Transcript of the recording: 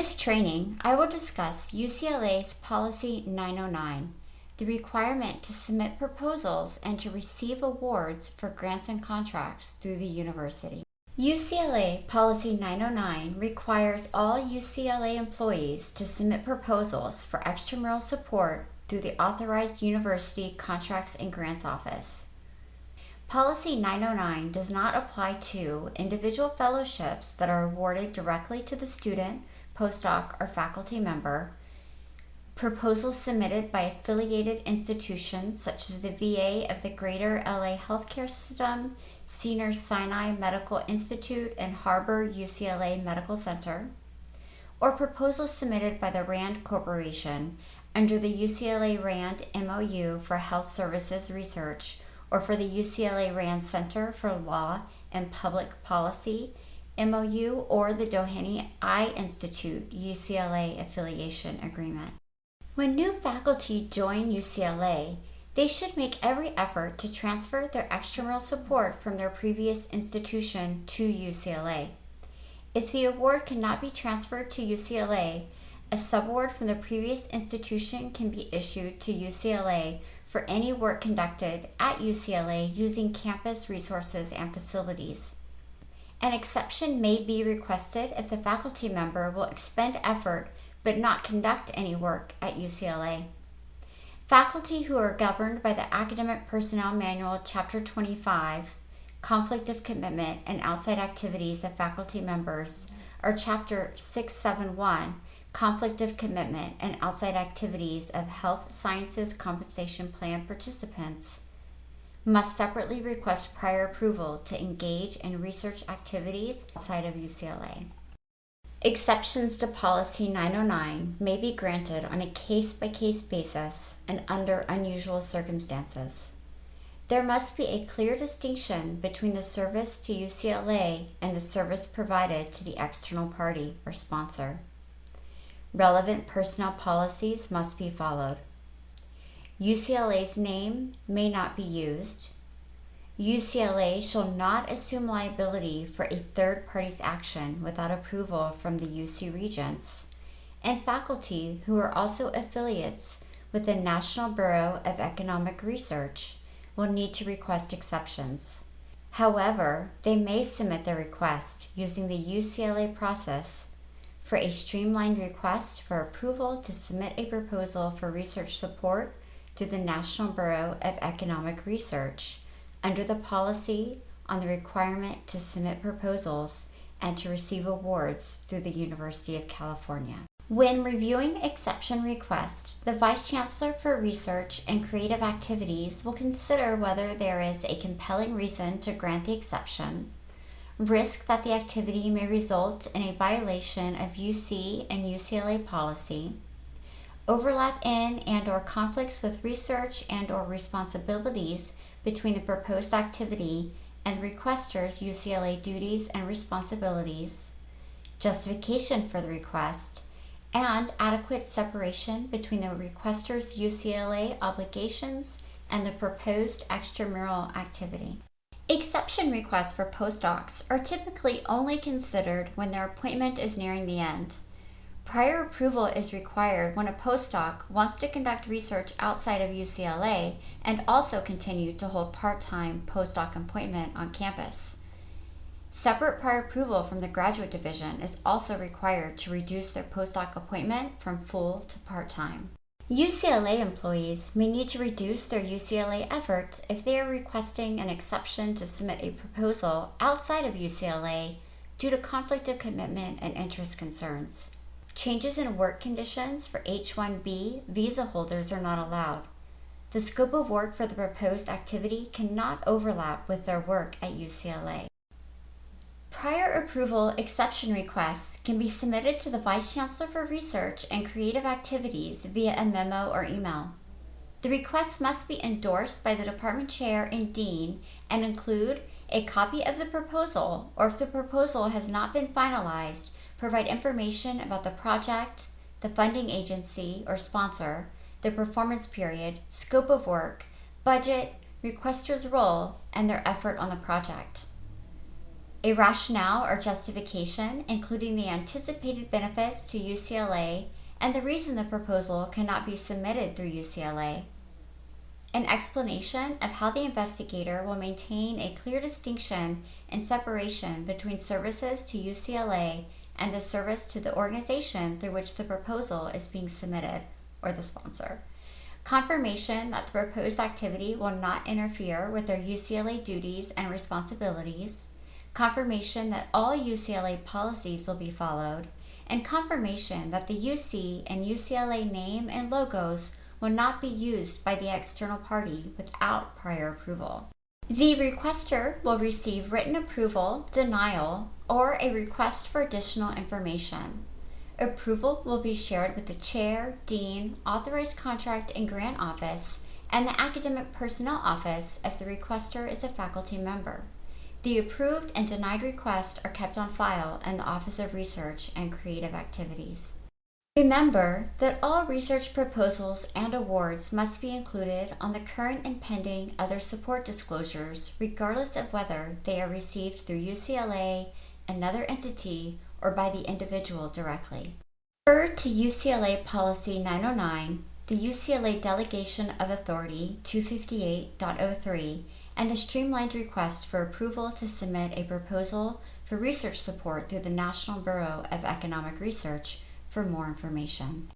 this training, I will discuss UCLA's Policy 909, the requirement to submit proposals and to receive awards for grants and contracts through the university. UCLA Policy 909 requires all UCLA employees to submit proposals for extramural support through the authorized University Contracts and Grants Office. Policy 909 does not apply to individual fellowships that are awarded directly to the student, postdoc, or faculty member, proposals submitted by affiliated institutions such as the VA of the Greater LA Healthcare System, Cedars-Sinai Medical Institute, and Harbor UCLA Medical Center, or proposals submitted by the RAND Corporation under the UCLA RAND MOU for Health Services Research, or for the UCLA RAND Center for Law and Public Policy MOU, or the Doheny Eye Institute UCLA Affiliation Agreement. When new faculty join UCLA, they should make every effort to transfer their extramural support from their previous institution to UCLA. If the award cannot be transferred to UCLA, a subaward from the previous institution can be issued to UCLA for any work conducted at UCLA using campus resources and facilities. An exception may be requested if the faculty member will expend effort but not conduct any work at UCLA. Faculty who are governed by the Academic Personnel Manual, Chapter 25, Conflict of Commitment and Outside Activities of Faculty Members, or Chapter 671, Conflict of Commitment and Outside Activities of Health Sciences Compensation Plan participants, must separately request prior approval to engage in research activities outside of UCLA. Exceptions to Policy 909 may be granted on a case-by-case basis and under unusual circumstances. There must be a clear distinction between the service to UCLA and the service provided to the external party or sponsor. Relevant personnel policies must be followed. UCLA's name may not be used. UCLA shall not assume liability for a third party's action without approval from the UC Regents, and faculty who are also affiliates with the National Bureau of Economic Research will need to request exceptions. However, they may submit their request using the UCLA process for a streamlined request for approval to submit a proposal for research support through the National Bureau of Economic Research under the policy on the requirement to submit proposals and to receive awards through the University of California. When reviewing exception requests, the Vice Chancellor for Research and Creative Activities will consider whether there is a compelling reason to grant the exception, risk that the activity may result in a violation of UC and UCLA policy, overlap in and/or conflicts with research and/or responsibilities between the proposed activity and the requester's UCLA duties and responsibilities, justification for the request, and adequate separation between the requester's UCLA obligations and the proposed extramural activity. Exception requests for postdocs are typically only considered when their appointment is nearing the end. Prior approval is required when a postdoc wants to conduct research outside of UCLA and also continue to hold part-time postdoc appointment on campus. Separate prior approval from the graduate division is also required to reduce their postdoc appointment from full to part-time. UCLA employees may need to reduce their UCLA effort if they are requesting an exception to submit a proposal outside of UCLA due to conflict of commitment and interest concerns. Changes in work conditions for H-1B visa holders are not allowed. The scope of work for the proposed activity cannot overlap with their work at UCLA. Prior approval exception requests can be submitted to the Vice Chancellor for Research and Creative Activities via a memo or email. The request must be endorsed by the department chair and dean and include a copy of the proposal, or if the proposal has not been finalized, provide information about the project, the funding agency or sponsor, the performance period, scope of work, budget, requester's role, and their effort on the project. a rationale or justification, including the anticipated benefits to UCLA and the reason the proposal cannot be submitted through UCLA, an explanation of how the investigator will maintain a clear distinction and separation between services to UCLA and the service to the organization through which the proposal is being submitted, or the sponsor. Confirmation that the proposed activity will not interfere with their UCLA duties and responsibilities. Confirmation that all UCLA policies will be followed. And confirmation that the UC and UCLA name and logos will not be used by the external party without prior approval. The requester will receive written approval, denial, or a request for additional information. Approval will be shared with the chair, dean, authorized contract and grant office, and the academic personnel office if the requester is a faculty member. The approved and denied requests are kept on file in the Office of Research and Creative Activities. Remember that all research proposals and awards must be included on the current and pending other support disclosures, regardless of whether they are received through UCLA, another entity, or by the individual directly. Refer to UCLA Policy 909, the UCLA Delegation of Authority 258.03, and the streamlined request for approval to submit a proposal for research support through the National Bureau of Economic Research for more information.